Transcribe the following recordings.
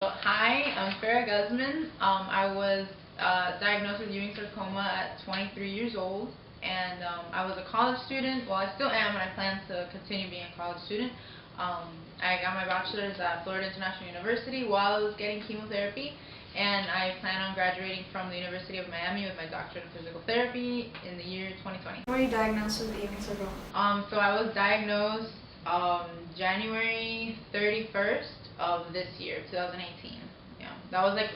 Hi, I'm Farah Guzman. I was diagnosed with Ewing's sarcoma at 23 years old, and I was a college student. Well, I still am, and I plan to continue being a college student. I got my bachelor's at Florida International University while I was getting chemotherapy, and I plan on graduating from the University of Miami with my doctorate in physical therapy in the year 2020. When were you diagnosed with Ewing'S sarcoma? So I was diagnosed January 31st of this year, 2018. Yeah, that was like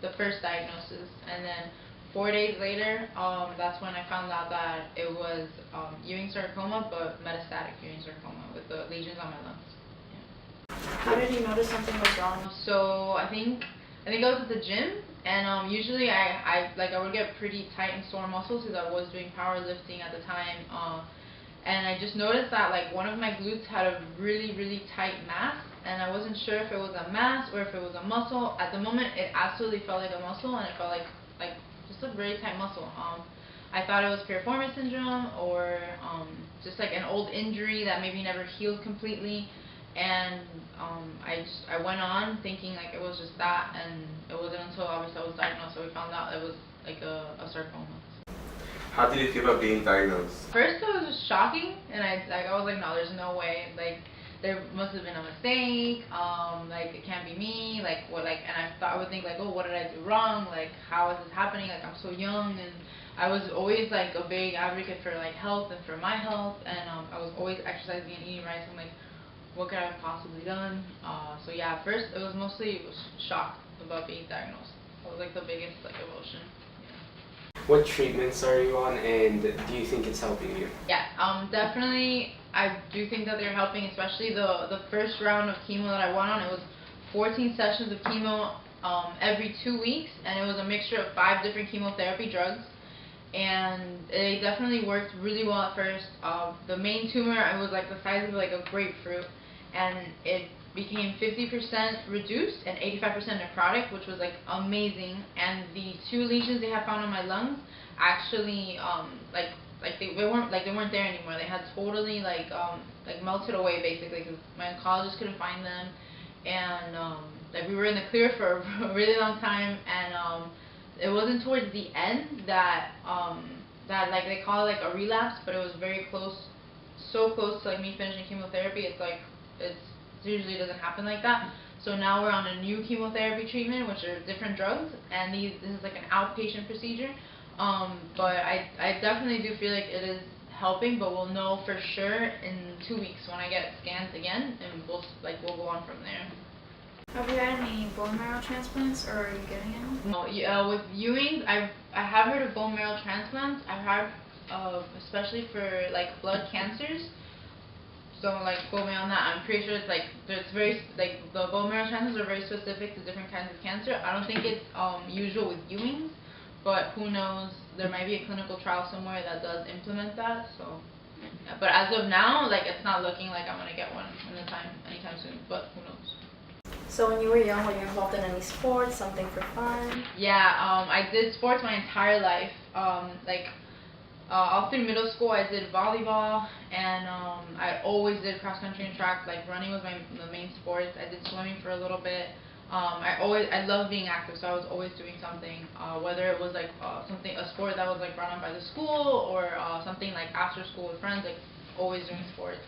the first diagnosis, and then 4 days later, that's when I found out that it was Ewing sarcoma, but metastatic Ewing sarcoma with the lesions on my lungs. How did you notice something was wrong? So I was at the gym, and usually I would get pretty tight and sore muscles because I was doing powerlifting at the time. And I just noticed that like one of my glutes had a really tight mass, and I wasn't sure if it was a mass or if it was a muscle. At the moment, it absolutely felt like a muscle, and it felt like just a very tight muscle. I thought it was piriformis syndrome or just like an old injury that maybe never healed completely. And I went on thinking like it was just that, and it wasn't until obviously I was diagnosed that we found out it was like a sarcoma. How did you feel about being diagnosed? First, it was just shocking, and I was like, no, there's no way. Like, there must have been a mistake. Like it can't be me. Like what? Like, and I would think like, oh, what did I do wrong? Like, how is this happening? Like, I'm so young, and I was always like a big advocate for like health and for my health, and I was always exercising and eating right. So I'm like, what could I have possibly done? So yeah, at first it was mostly shock about being diagnosed. That was like the biggest like emotion. What treatments are you on, and do you think it's helping you? Yeah, definitely. I do think that they're helping, especially the first round of chemo that I went on. It was 14 sessions of chemo every 2 weeks, and it was a mixture of 5 different chemotherapy drugs, and they definitely worked really well at first. The main tumor, it was like the size of like a grapefruit, and it became 50% reduced and 85% necrotic, which was like amazing. And the 2 lesions they had found on my lungs actually they weren't there anymore. They had totally like melted away basically because my oncologist couldn't find them, and like we were in the clear for a really long time. And it wasn't towards the end that like they call it like a relapse, but it was very close, so close to like me finishing chemotherapy. It usually doesn't happen like that. So now we're on a new chemotherapy treatment, which are different drugs, and this is like an outpatient procedure. But I definitely do feel like it is helping, but we'll know for sure in 2 weeks when I get scans again, and we'll go on from there. Have you had any bone marrow transplants, or are you getting any? No, with Ewing's, I have heard of bone marrow transplants. I've heard especially for like blood cancers. Don't like quote me on that. I'm pretty sure it's very like the bone marrow transplants are very specific to different kinds of cancer. I don't think it's usual with Ewing's, but who knows? There might be a clinical trial somewhere that does implement that. So, yeah. But as of now, like it's not looking like I'm gonna get one anytime soon. But who knows? So when you were young, were you involved in any sports, something for fun? Yeah, I did sports my entire life. All through middle school, I did volleyball, and I always did cross country and track. Like running was the main sport. I did swimming for a little bit. I love being active, so I was always doing something. Whether it was like a sport that was like run on by the school, or something like after school with friends. Like always doing sports.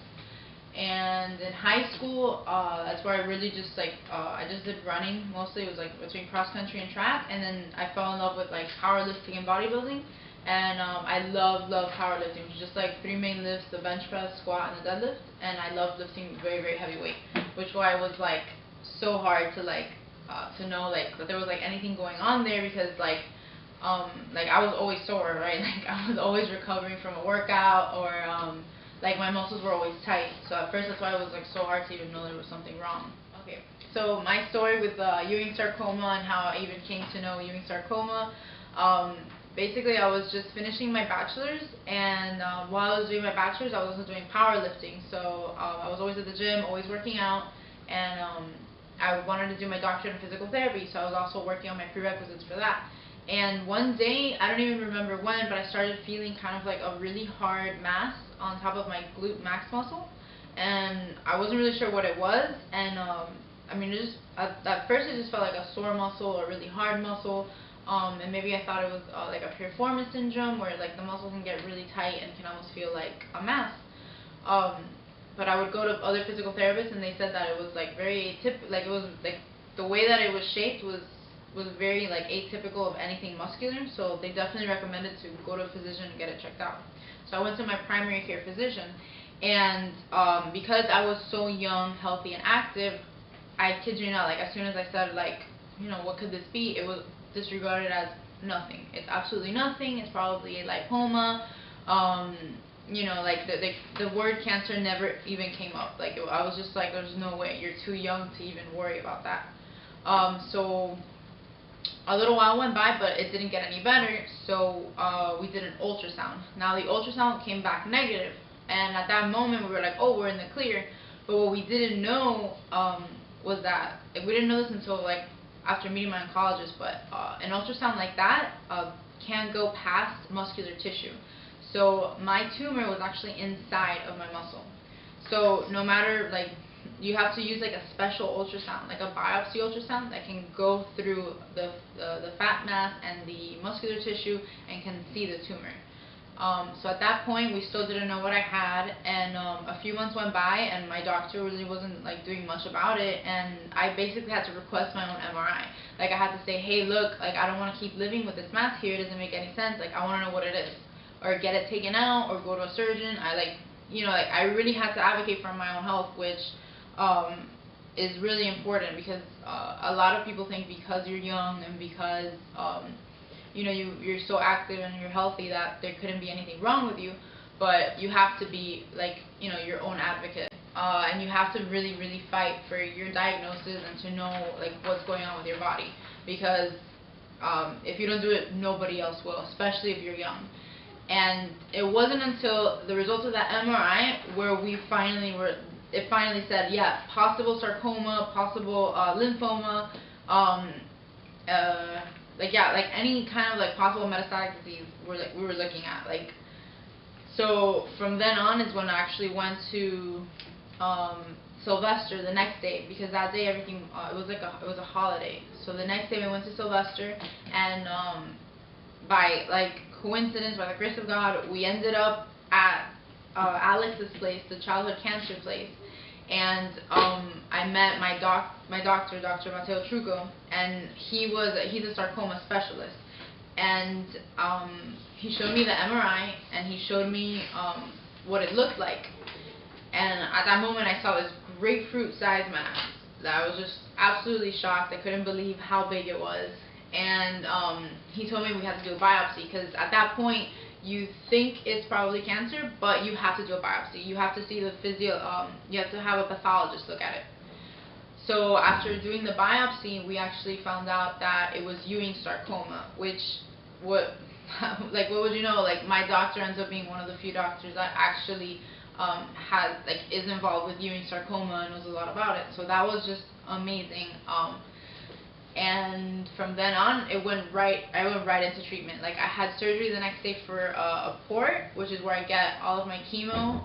And in high school, that's where I really just I just did running mostly. It was like between cross country and track, and then I fell in love with like powerlifting and bodybuilding. And I love powerlifting, which is just like 3 main lifts: the bench press, squat, and the deadlift. And I love lifting very heavy weight, which why it was like so hard to to know like that there was like anything going on there, because I was always sore, right? Like I was always recovering from a workout, or like my muscles were always tight. So at first that's why it was like so hard to even know there was something wrong. Okay, so my story with Ewing sarcoma and how I even came to know Ewing sarcoma. Basically, I was just finishing my bachelor's, and while I was doing my bachelor's, I was also doing powerlifting. So I was always at the gym, always working out, and I wanted to do my doctorate in physical therapy, so I was also working on my prerequisites for that. And one day, I don't even remember when, but I started feeling kind of like a really hard mass on top of my glute max muscle, and I wasn't really sure what it was. And I mean, it just at first it just felt like a sore muscle or really hard muscle, and maybe I thought it was like a piriformis syndrome where like the muscles can get really tight and can almost feel like a mass. But I would go to other physical therapists and they said that it was like very like it was like the way that it was shaped was very like atypical of anything muscular, so they definitely recommended to go to a physician and get it checked out. So I went to my primary care physician, and because I was so young, healthy, and active, I kid you not, like as soon as I said like, you know, what could this be, it was disregarded as nothing. It's absolutely nothing. It's probably a lipoma. You know, like the word cancer never even came up. Like I was just like, there's no way. You're too young to even worry about that. So a little while went by, but it didn't get any better. So we did an ultrasound. Now the ultrasound came back negative, and at that moment we were like, oh, we're in the clear. But what we didn't know was that we didn't know this until like after meeting my oncologist. But an ultrasound like that can go past muscular tissue. So my tumor was actually inside of my muscle. So no matter, like, you have to use like a special ultrasound, like a biopsy ultrasound that can go through the fat mass and the muscular tissue and can see the tumor. So at that point we still didn't know what I had, and a few months went by and my doctor really wasn't like doing much about it, and I basically had to request my own MRI. Like I had to say, hey look, like I don't want to keep living with this mass here, it doesn't make any sense, like I want to know what it is, or get it taken out, or go to a surgeon. I like, you know, like I really had to advocate for my own health, which is really important, because a lot of people think because you're young and because you know, you're so active and you're healthy that there couldn't be anything wrong with you, but you have to be like, you know, your own advocate, and you have to really, really fight for your diagnosis and to know like what's going on with your body, because if you don't do it, nobody else will, especially if you're young. And it wasn't until the results of that MRI where it finally said, yeah, possible sarcoma, possible lymphoma, like yeah, like any kind of like possible metastatic disease we were looking at. Like, so from then on is when I actually went to Sylvester the next day, because that day everything it was a holiday. So the next day we went to Sylvester, and by like coincidence, by the grace of God, we ended up at Alex's place, the childhood cancer place, and I met my doctor, Dr. Mateo Truco, and he's a sarcoma specialist, and he showed me the MRI and he showed me what it looked like, and at that moment I saw this grapefruit-sized mass that I was just absolutely shocked. I couldn't believe how big it was. And he told me we had to do a biopsy, because at that point you think it's probably cancer, but you have to do a biopsy. You have to see the you have to have a pathologist look at it. So after doing the biopsy, we actually found out that it was Ewing'S sarcoma, which like what would you know? Like my doctor ends up being one of the few doctors that actually is involved with Ewing'S sarcoma and knows a lot about it. So that was just amazing. And from then on, I went right into treatment. Like I had surgery the next day for a port, which is where I get all of my chemo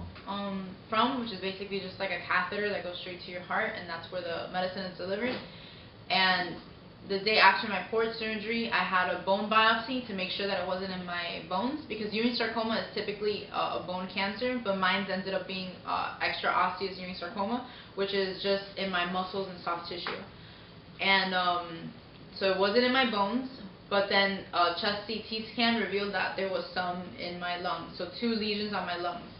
from, which is basically just like a catheter that goes straight to your heart, and that's where the medicine is delivered. And the day after my port surgery, I had a bone biopsy to make sure that it wasn't in my bones, because Ewing's sarcoma is typically a bone cancer, but mine ended up being extra osseous Ewing's sarcoma, which is just in my muscles and soft tissue. And so it wasn't in my bones, but then a chest CT scan revealed that there was some in my lungs, so 2 lesions on my lungs.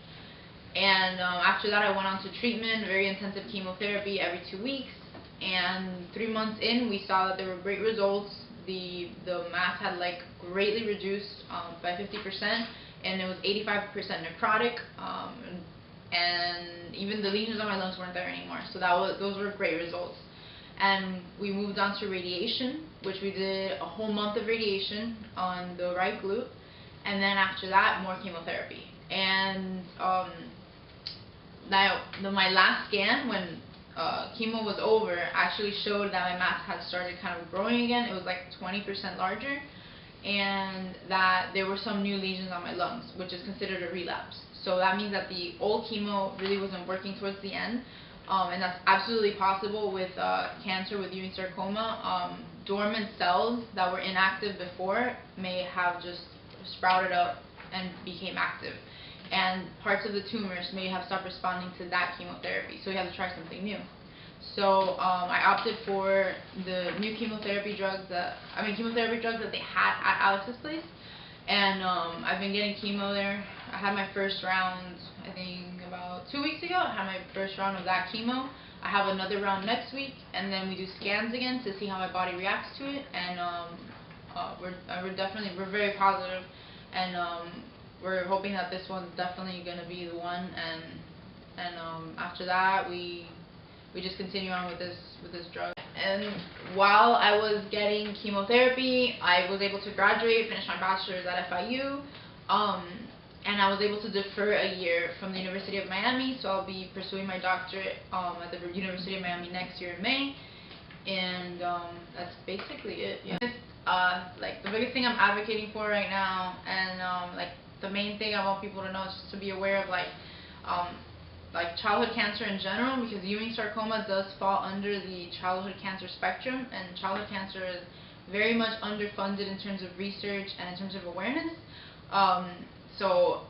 And after that I went on to treatment, very intensive chemotherapy every 2 weeks, and 3 months in we saw that there were great results. The mass had like greatly reduced by 50%, and it was 85% necrotic, and even the lesions on my lungs weren't there anymore, so those were great results. And we moved on to radiation, which we did a whole month of radiation on the right glute, and then after that more chemotherapy. And my last scan, when chemo was over, actually showed that my mass had started kind of growing again. It was like 20% larger, and that there were some new lesions on my lungs, which is considered a relapse. So that means that the old chemo really wasn't working towards the end. And that's absolutely possible with cancer, with Ewing's sarcoma. Dormant cells that were inactive before may have just sprouted up and became active. And parts of the tumors may have stopped responding to that chemotherapy. So we have to try something new. So I opted for the new chemotherapy drugs that they had at Alex's place. And I've been getting chemo there. I had my first round, I think about 2 weeks ago. I had my first round of that chemo. I have another round next week, and then we do scans again to see how my body reacts to it. And we're very positive, and we're hoping that this one's definitely going to be the one. And after that, we just continue on with this drug. And while I was getting chemotherapy, I was able to graduate, finish my bachelor's at FIU, and I was able to defer a year from the University of Miami, so I'll be pursuing my doctorate at the University of Miami next year in May, and that's basically it. Yeah. Like the biggest thing I'm advocating for right now, and like the main thing I want people to know is just to be aware of like childhood cancer in general, because Ewing's sarcoma does fall under the childhood cancer spectrum, and childhood cancer is very much underfunded in terms of research and in terms of awareness. So,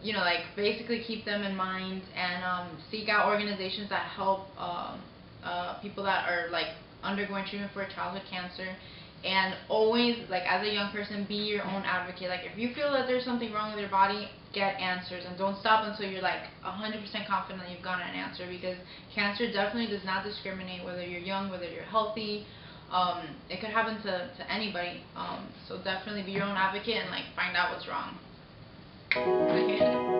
you know, like basically keep them in mind, and seek out organizations that help people that are like undergoing treatment for childhood cancer. And always, like as a young person, be your own advocate. Like if you feel that there's something wrong with your body, get answers, and don't stop until you're like 100% confident that you've gotten an answer, because cancer definitely does not discriminate whether you're young, whether you're healthy. It could happen to anybody. So definitely be your own advocate and like find out what's wrong. Okay.